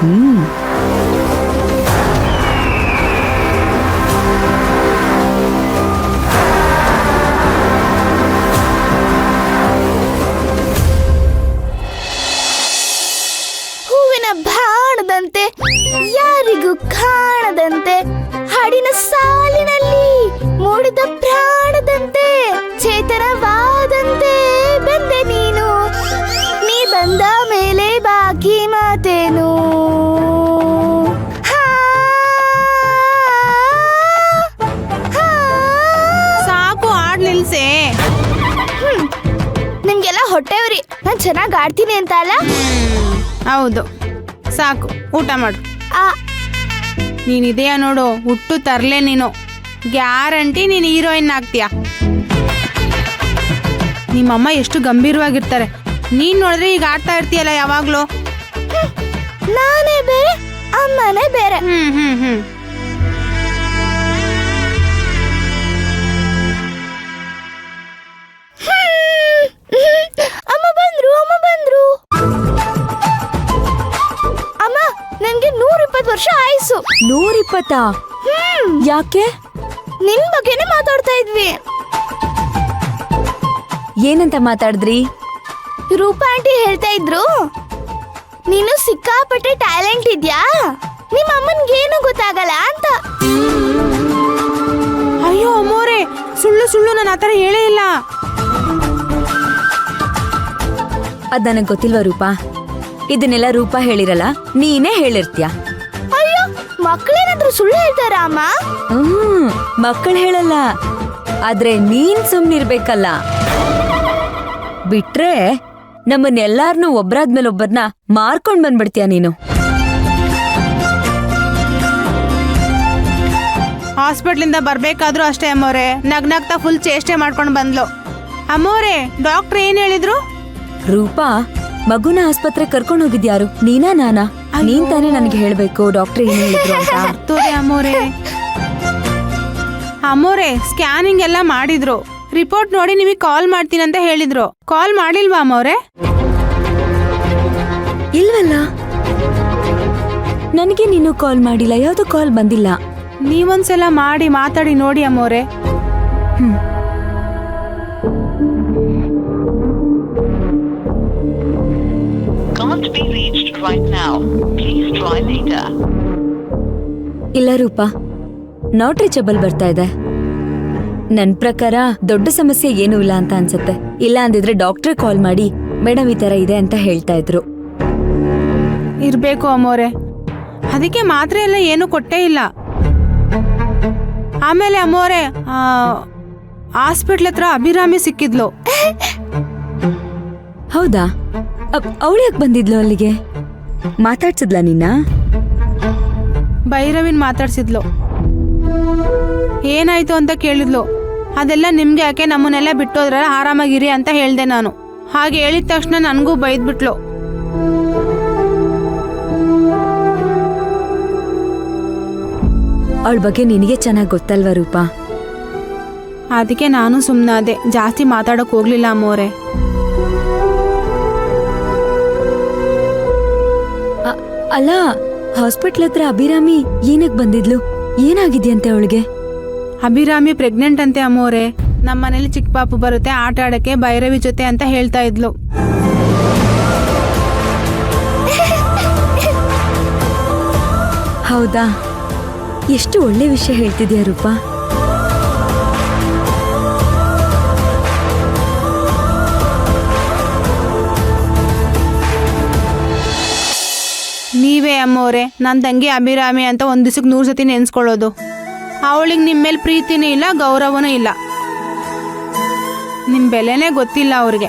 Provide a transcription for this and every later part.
ಹೂವಿನ ಬಾಣದಂತೆ ಯಾರಿಗೂ ಕಾಣದಂತೆ ಹಾಡಿನ ಸಾಲಿನಲ್ಲಿ ಮೂಡಿದ ಪ್ರಾಣದಂತೆ ಚೇತನವಾದಂತೆ ಬಂದೆ ನೀನು, ನೀ ಬಂದ ಮೇಲೆ ಬಾಕಿ ಮಾತೇನು. ಸಾಕು, ಹಾಡ್ ನಿಲ್ಸೆ. ನಿಮ್ಗೆಲ್ಲ ಹೊಟ್ಟೆವ್ರಿ, ನಾನ್ ಚೆನ್ನಾಗ್ ಆಡ್ತೀನಿ ಅಂತ ಅಲ್ಲ? ಹೌದು, ಸಾಕು, ಊಟ ಮಾಡು. ನೀನಿದೆಯಾ ನೋಡು, ಹುಟ್ಟು ತರ್ಲೆ ನೀನು. ಗ್ಯಾರಂಟಿ ನೀನು ಹೀರೋಯಿನ್ ಆಗ್ತೀಯ. ನಿಮ್ಮಮ್ಮ ಎಷ್ಟು ಗಂಭೀರವಾಗಿರ್ತಾರೆ, ನೀನ್ ನೋಡಿದ್ರೆ ಈಗ ಆಡ್ತಾ ಇರ್ತೀಯಲ್ಲ ಯಾವಾಗ್ಲೂ. ನಾನೇ ಬೇರೆ, ಅಮ್ಮನೇ ಬೇರೆ. ಅಮ್ಮ ಬಂದ್ರು, ಅಮ್ಮ ಬಂದ್ರು. ಅಮ್ಮ, ನನ್ಗೆ 120 ವರ್ಷ ಆಯ್ಸು. 120? ಯಾಕೆ? ನಿನ್ ಬಗ್ಗೆನೇ ಮಾತಾಡ್ತಾ ಇದ್ವಿ. ಏನಂತ ಮಾತಾಡಿದ್ರಿ? ರೂಪಾ ಆಂಟಿ ಹೇಳ್ತಾ ಇದ್ರು, ನೀನು ಸಿಕ್ಕಾಪಟ್ಟೆ ಟ್ಯಾಲೆಂಟ್ ಇದ್ಯಾ, ನಿಮ್ಮ ಅಮ್ಮನ್ಗೇನು ಗೊತ್ತಾಗಲ್ಲ ಅಂತ. ಅಯ್ಯೋ ಅಮ್ಮೋರೆ, ಸುಳ್ಳು ಸುಳ್ಳು, ನಾನು ಆತರ ಹೇಳೇ ಇಲ್ಲ. ಅದ್ ನನಗ್ ಗೊತ್ತಿಲ್ವಾ ರೂಪಾ? ಇದನ್ನೆಲ್ಲ ರೂಪಾ ಹೇಳಿರಲ್ಲ, ನೀನೇ ಹೇಳಿರ್ತೀಯ. ಅಯ್ಯೋ, ಮಕ್ಕಳೇನಾದ್ರೂ ಸುಳ್ಳು ಹೇಳ್ತಾರ ಅಮ್ಮ? ಮಕ್ಕಳು ಹೇಳಲ್ಲ, ಆದ್ರೆ ನೀನ್ ಸುಮ್ನಿರ್ಬೇಕಲ್ಲ. ಬಿಟ್ರೆ ನಮ್ಮನ್ನೆಲ್ಲಾರ್ನೂ ಒಬ್ರಾದ್ಮೇಲೆ ಒಬ್ಬರನ್ನ ಮಾರ್ಕೊಂಡ್ ಬಂದ್ಬಿಡ್ತೀಯ ನೀನು. ಹಾಸ್ಪಿಟ್ಲಿಂದ ಬರ್ಬೇಕಾದ್ರೂ ಅಷ್ಟೇ ಅಮ್ಮೋರೆ, ನಗ್ನಗ್ತಾ ಫುಲ್ ಚೇಷ್ಟೆ ಮಾಡ್ಕೊಂಡು ಬಂದ್ಲು. ಅಮ್ಮೋರೆ, ಡಾಕ್ಟರ್ ಏನ್ ಹೇಳಿದ್ರು? ರೂಪಾ, ಮಗುನ ಆಸ್ಪತ್ರೆ ಕರ್ಕೊಂಡು ಹೋಗಿದ್ಯಾರು, ನೀನಾ ನಾನಾ? ನೀನ್ ತಾನೇ ನನಗೆ ಹೇಳ್ಬೇಕು ಡಾಕ್ಟರ್ ಏನ್ ಹೇಳಿದ್ರು ಅಂತ. ಅಮ್ಮೋರೆ, ಅಮ್ಮೋರೆ, ಸ್ಕ್ಯಾನಿಂಗ್ ಎಲ್ಲ ಮಾಡಿದ್ರು, ರಿಪೋರ್ಟ್ ನೋಡಿ ನಿಮಗೆ ಕಾಲ್ ಮಾಡ್ತೀನಿ ಅಂತ ಹೇಳಿದ್ರು. ಕಾಲ್ ಮಾಡಿಲ್ವಾ ಅಮ್ಮೋರೆ? ಇಲ್ವಲ್ಲ, ನನಗೆ ನೀನು ಕಾಲ್ ಮಾಡಿಲ್ಲ, ಯಾವ್ದು ಕಾಲ್ ಬಂದಿಲ್ಲ. ನೀವೊಂದ್ಸಲ ಮಾಡಿ ಮಾತಾಡಿ ನೋಡಿ ಅಮ್ಮೋರೆ. ಇಲ್ಲ ರೂಪಾ, ನಾಟ್ ರೀಚಬಲ್ ಬರ್ತಾ ಇದೆ. ನನ್ ಪ್ರಕಾರ ದೊಡ್ಡ ಸಮಸ್ಯೆ ಏನೂ ಇಲ್ಲ ಅಂತ ಅನ್ಸುತ್ತೆ. ಇಲ್ಲ ಅಂದಿದ್ರೆ ಡಾಕ್ಟರ್ ಕಾಲ್ ಮಾಡಿ ಮೇಡಮ್ ಈ ತರ ಇದೆ ಅಂತ ಹೇಳ್ತಾ ಇದ್ರು. ಇರ್ಬೇಕು ಅಮ್ಮೋರೆ, ಅದಕ್ಕೆ ಮಾತ್ರೆ ಎಲ್ಲ ಏನು ಕೊಟ್ಟೇ ಇಲ್ಲ. ಆಮೇಲೆ ಅಮ್ಮೋರೆ, ಹಾಸ್ಪಿಟ್ಲ್ ಹತ್ರ ಅಭಿರಾಮಿ ಸಿಕ್ಕಿದ್ಲು. ಹೌದಾ? ಅವಳು ಯಾಕೆ ಬಂದಿದ್ಲು ಅಲ್ಲಿಗೆ? ಮಾತಾಡ್ಸಿದ್ಲ ನಿನ್ನ? ಭೈರವಿನ್ ಮಾತಾಡ್ಸಿದ್ಲು. ಏನಾಯ್ತು ಅಂತ ಕೇಳಿದ್ಲು. ಅದೆಲ್ಲ ನಿಮ್ಗೆ ಯಾಕೆ, ನಮ್ಮನ್ನೆಲ್ಲ ಬಿಟ್ಟೋದ್ರಲ್ಲ, ಆರಾಮಾಗಿರಿ ಅಂತ ಹೇಳ್ದೆ ನಾನು. ಹಾಗೆ ಹೇಳಿದ ತಕ್ಷಣ ನನಗೂ ಬೈದ್ಬಿಟ್ಲು. ಅವಳ ಬಗ್ಗೆ ನಿನಗೆ ಚೆನ್ನಾಗಿ ಗೊತ್ತಲ್ವಾ ರೂಪಾ? ಅದಕ್ಕೆ ನಾನು ಸುಮ್ಮನಾದೆ, ಜಾಸ್ತಿ ಮಾತಾಡಕ್ ಹೋಗ್ಲಿಲ್ಲ ಅಮ್ಮೋರೆ. ಅಲ್ಲ, ಹಾಸ್ಪಿಟ್ಲ್ ಹತ್ರ ಅಭಿರಾಮಿ ಏನಕ್ ಬಂದಿದ್ಲು? ಏನಾಗಿದ್ಯಂತೆ ಅವಳಿಗೆ? ಅಭಿರಾಮಿ ಪ್ರೆಗ್ನೆಂಟ್ ಅಂತೆ ಅಮ್ಮೋರೆ. ನಮ್ಮನೇಲಿ ಚಿಕ್ಕ ಪಾಪು ಬರುತ್ತೆ ಆಟ ಆಡಕ್ಕೆ ಭೈರವಿ ಜೊತೆ ಅಂತ ಹೇಳ್ತಾ ಇದ್ಲು. ಹೌದಾ? ಎಷ್ಟು ಒಳ್ಳೆ ವಿಷಯ ಹೇಳ್ತಿದ್ಯಾ ರೂಪಾ. ನೀವೇ ಅಮ್ಮೋರೆ, ನನ್ನ ತಂಗಿ ಅಭಿರಾಮಿ ಅಂತ ಒಂದ್ ದಿವಸಕ್ಕೆ 100 ಸತಿ ನೆನ್ಸ್ಕೊಳ್ಳೋದು. ಅವಳಿಗೆ ನಿಮ್ಮ ಮೇಲೆ ಪ್ರೀತಿನೂ ಇಲ್ಲ, ಗೌರವನೂ ಇಲ್ಲ. ನಿಮ್ ಬೆಲೆನೇ ಗೊತ್ತಿಲ್ಲ ಅವ್ರಿಗೆ.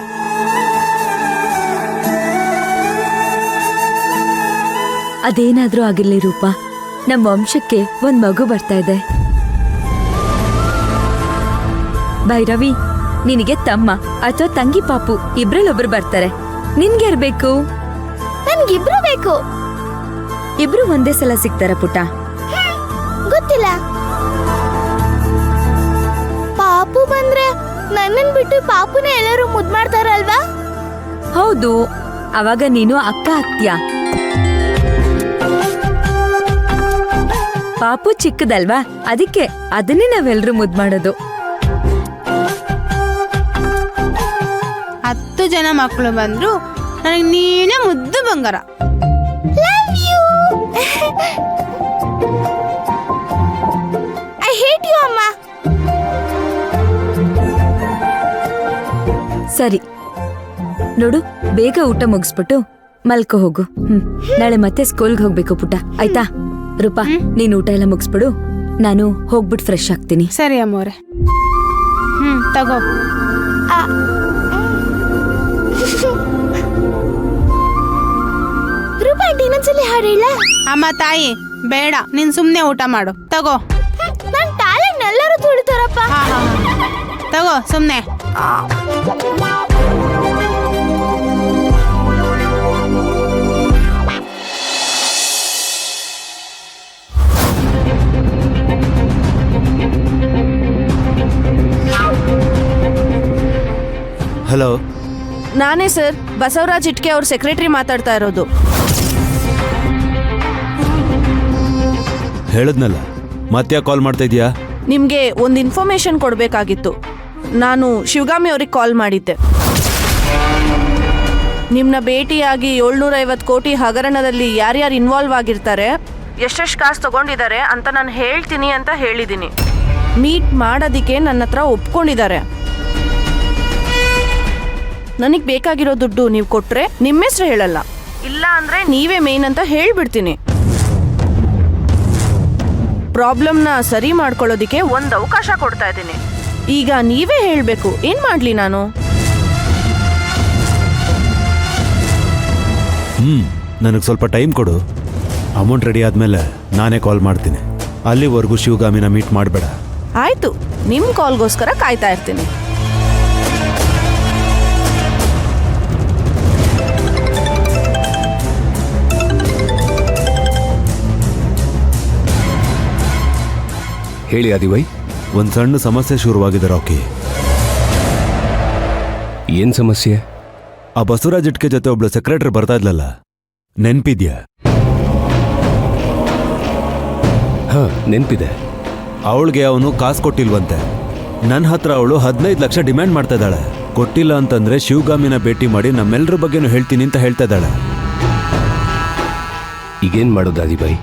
ಅದೇನಾದ್ರೂ ಆಗಿರ್ಲಿ ರೂಪಾ, ನಮ್ಮ ವಂಶಕ್ಕೆ ಒಂದ್ ಮಗು ಬರ್ತಾ ಇದೆ. ಭೈರವಿ, ನಿನಗೆ ತಮ್ಮ ಅಥವಾ ತಂಗಿ ಪಾಪು ಇಬ್ರಲ್ಲೊಬ್ರು ಬರ್ತಾರೆ. ನಿನ್ಗೆ ಇರ್ಬೇಕು? ನನ್ಗಿಬ್ರು ಬೇಕು. ಇಬ್ರು ಒಂದೇ ಸಲ ಸಿಗ್ತಾರ ಪುಟ್ಟ? ಗೊತ್ತಿಲ್ಲ. ಪಾಪು ಬಂದ್ರೆ ನನ್ನನ್ ಬಿಟ್ಟು ಪಾಪುನ ಎಲ್ಲರೂ ಮುದ್ ಮಾಡ್ತಾರಲ್ವಾ? ಹೌದು, ಅವಾಗ ನೀನು ಅಕ್ಕ ಆಗ್ತೀಯ. ಪಾಪು ಚಿಕ್ಕದಲ್ವಾ, ಅದಕ್ಕೆ ಅದನ್ನೇ ನಾವೆಲ್ಲರೂ ಮುದ್ದು ಮಾಡೋದು. 10 ಜನ ಮಕ್ಕಳು ಬಂದ್ರು ನನಗೆ ನೀನೇ ಮುದ್ದು ಬಂಗಾರ. Love you. I hate you ಅಮ್ಮ. ಸರಿ ನೋಡು, ಬೇಗ ಊಟ ಮುಗಿಸ್ಬಿಟ್ಟು ಮಲ್ಕೋ ಹೋಗು. ನಾಳೆ ಮತ್ತೆ ಸ್ಕೂಲ್ಗೆ ಹೋಗ್ಬೇಕು ಪುಟ್ಟ, ಆಯ್ತಾ? ರೂಪಾ, ನೀನ್ ಊಟ ಎಲ್ಲ ಮುಗಿಸ್ಬಿಡು, ನಾನು ಹೋಗ್ಬಿಟ್ಟು ಫ್ರೆಶ್ ಆಗ್ತೀನಿ. ಸರಿ ಅಮ್ಮೋರೆ. ತಗೋ. ರೂಪಾ ಆಂಟಿ ಇನ್ನೊಂದ್ಸಲಿ ಹಾಡು ಹೇಳ. ಅಮ್ಮ ತಾಯಿ ಬೇಡ, ನೀನ್ ಸುಮ್ನೆ ಊಟ ಮಾಡು. ತಗೋ. ನನ್ ಟ್ಯಾಲೆಂಟ್ ಎಲ್ಲರೂ ತುಳಿತಾರಪ್ಪ. ತಗೋ ಸುಮ್ನೆ. ಹಲೋ, ನಾನೇ ಸರ್, ಬಸವರಾಜ್ ಇಟ್ಕೆ ಅವ್ರ ಸೆಕ್ರೆಟರಿ ಮಾತಾಡ್ತಾ ಇರೋದು. ಹೇಳದ್ನಲ್ಲ, ಮತ್ತೆ ಕಾಲ್ ಮಾಡ್ತಾ ಇದೀಯಾ? ನಿಮ್ಗೆ ಒಂದು ಇನ್ಫಾರ್ಮೇಶನ್ ಕೊಡಬೇಕಾಗಿತ್ತು. ನಾನು ಶಿವಗಾಮಿ ಅವ್ರಿಗೆ ಕಾಲ್ ಮಾಡಿದ್ದೆ. ನಿಮ್ಮನ್ನ ಭೇಟಿಯಾಗಿ 750 ಕೋಟಿ ಹಗರಣದಲ್ಲಿ ಯಾರ್ಯಾರು ಇನ್ವಾಲ್ವ್ ಆಗಿರ್ತಾರೆ, ಎಷ್ಟೆಷ್ಟು ಕಾಸು ತಗೊಂಡಿದ್ದಾರೆ ಅಂತ ನಾನು ಹೇಳ್ತೀನಿ ಅಂತ ಹೇಳಿದ್ದೀನಿ. ಮೀಟ್ ಮಾಡೋದಕ್ಕೆ ನನ್ನ ಹತ್ರ ಒಪ್ಕೊಂಡಿದ್ದಾರೆ. ನನಗೆ ಬೇಕಾಗಿರೋ ದುಡ್ಡು ನೀವು ಕೊಟ್ರೆ ನಿಮ್ಮ ಹೆಸರು ಹೇಳಲ್ಲ, ಇಲ್ಲ ಅಂದ್ರೆ ನೀವೇ ಮೇನ್ ಅಂತ ಹೇಳ್ಬಿಡ್ತೀನಿ. ಪ್ರಾಬ್ಲಮ್ನ ಸರಿ ಮಾಡ್ಕೊಳ್ಳೋದಿಕ್ಕೆ ಒಂದು ಅವಕಾಶ ಕೊಡ್ತಾ ಇದ್ದೀನಿ. ಈಗ ನೀವೇ ಹೇಳಬೇಕು, ಏನ್ ಮಾಡ್ಲಿ ನಾನು? ನನಗೆ ಸ್ವಲ್ಪ ಟೈಮ್ ಕೊಡು. ಅಮೌಂಟ್ ರೆಡಿ ಆದ್ಮೇಲೆ ನಾನೇ ಕಾಲ್ ಮಾಡ್ತೀನಿ. ಅಲ್ಲಿವರೆಗೂ ಶಿವಗಾಮಿನ ಮೀಟ್ ಮಾಡಬೇಡ. ಆಯ್ತು, ನಿಮ್ಮ ಕಾಲ್ಗೋಸ್ಕರ ಕಾಯ್ತಾ ಇರ್ತೀನಿ. ಹೇಳಿ ಆದಿವೈ. ಒಂದು ಸಣ್ಣ ಸಮಸ್ಯೆ ಶುರುವಾಗಿದೆ ರಾಕಿ. ಏನ್ ಸಮಸ್ಯೆ? ಆ ಬಸವರಾಜ್ ಇಟ್ಕೆ ಜೊತೆ ಒಬ್ಳು ಸೆಕ್ರೆಟರಿ ಬರ್ತಾ ಇದ್ಲಲ್ಲ, ನೆನ್ಪಿದ್ಯಾ? ಹಾ, ನೆನ್ಪಿದೆ. ಅವಳಿಗೆ ಅವನು ಕಾಸು ಕೊಟ್ಟಿಲ್ವಂತೆ. ನನ್ನ ಹತ್ರ ಅವಳು 15 ಲಕ್ಷ ಡಿಮ್ಯಾಂಡ್ ಮಾಡ್ತಾ ಇದ್ದಾಳೆ. ಕೊಟ್ಟಿಲ್ಲ ಅಂತಂದ್ರೆ ಶಿವಗಾಮಿನ ಭೇಟಿ ಮಾಡಿ ನಮ್ಮೆಲ್ಲರ ಬಗ್ಗೆನೂ ಹೇಳ್ತೀನಿ ಅಂತ ಹೇಳ್ತಾ ಇದ್ದಾಳೆ. ಈಗೇನ್ ಮಾಡೋದು ಆದಿವೈ?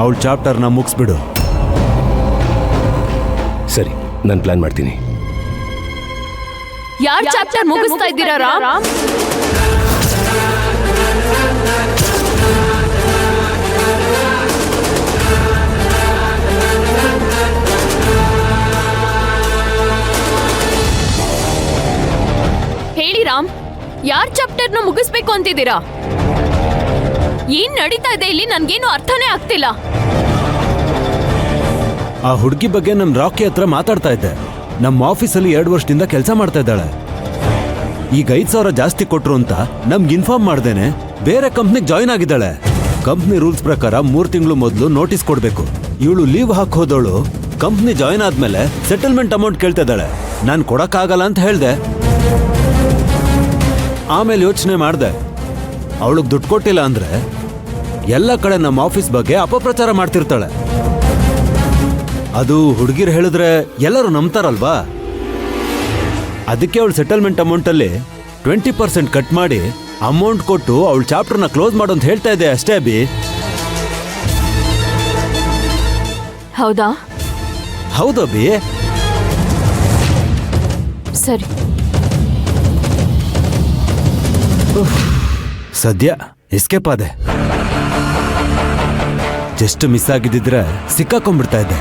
ಅವಳ ಚಾಪ್ಟರ್ನ ಮುಗಿಸ್ಬಿಡು. ಸರಿ, ನಾನು ಪ್ಲಾನ್ ಮಾಡ್ತೀನಿ. ಯಾರ್ ಚಾಪ್ಟರ್ ಮುಗಿಸ್ತಾ ಇದ್ದೀರಾ ರಾಮ್? ಹೇಳಿ ರಾಮ್, ಯಾರ್ ಚಾಪ್ಟರ್ನ ಮುಗಿಸ್ಬೇಕು ಅಂತಿದ್ದೀರಾ? ಏನ್ ನಡೀತಾ ಇದೆ ಇಲ್ಲಿ? ನನ್ಗೇನು ಅರ್ಥನೇ ಆಗ್ತಿಲ್ಲ. ಆ ಹುಡುಗಿ ಬಗ್ಗೆ ನಮ್ ರಾಕಿ ಹತ್ರ ಮಾತಾಡ್ತಾ ಇದ್ದೆ. ನಮ್ಮ ಆಫೀಸಲ್ಲಿ 2 ವರ್ಷದಿಂದ ಕೆಲಸ ಮಾಡ್ತಾ ಇದ್ದಾಳೆ. ಈಗ 5,000 ಜಾಸ್ತಿ ಕೊಟ್ರು ಅಂತ ನಮ್ಗೆ ಇನ್ಫಾರ್ಮ್ ಮಾಡ್ದೇನೆ ಬೇರೆ ಕಂಪ್ನಿಗೆ ಜಾಯಿನ್ ಆಗಿದ್ದಾಳೆ. ಕಂಪ್ನಿ ರೂಲ್ಸ್ ಪ್ರಕಾರ 3 ತಿಂಗಳು ಮೊದಲು ನೋಟಿಸ್ ಕೊಡ್ಬೇಕು. ಇವಳು ಲೀವ್ ಹಾಕೋದವಳು ಕಂಪ್ನಿ ಜಾಯಿನ್ ಆದ್ಮೇಲೆ ಸೆಟಲ್ಮೆಂಟ್ ಅಮೌಂಟ್ ಕೇಳ್ತಾ ಇದ್ದಾಳೆ. ನಾನು ಕೊಡಕ್ಕಾಗಲ್ಲ ಅಂತ ಹೇಳ್ದೆ. ಆಮೇಲೆ ಯೋಚನೆ ಮಾಡ್ದೆ, ಅವಳಿಗೆ ದುಡ್ಡು ಕೊಟ್ಟಿಲ್ಲ ಅಂದ್ರೆ ಎಲ್ಲ ಕಡೆ ನಮ್ಮ ಆಫೀಸ್ ಬಗ್ಗೆ ಅಪಪ್ರಚಾರ ಮಾಡ್ತಿರ್ತಾಳೆ. ಅದು ಹುಡುಗಿರು ಹೇಳಿದ್ರೆ ಎಲ್ಲರೂ ನಂಬ್ತಾರಲ್ವಾ? ಅದಕ್ಕೆ ಅವಳು ಸೆಟಲ್ಮೆಂಟ್ ಅಮೌಂಟಲ್ಲಿ 20% ಕಟ್ ಮಾಡಿ ಅಮೌಂಟ್ ಕೊಟ್ಟು ಅವಳ ಚಾಪ್ಟರ್ನ ಕ್ಲೋಸ್ ಮಾಡು ಅಂತ ಹೇಳ್ತಾ ಇದೆ ಅಷ್ಟೇ ಅಭಿ. ಹೌದಾ? ಹೌದು ಅಭಿ. ಸರಿ, ಸದ್ಯ ಎಸ್ಕೇಪ್ ಆದೆ. ಜಸ್ಟ್ ಮಿಸ್ ಆಗಿದ್ದಿದ್ರೆ ಸಿಕ್ಕಾಕೊಂಡ್ಬಿಡ್ತಾ ಇದ್ದೆ.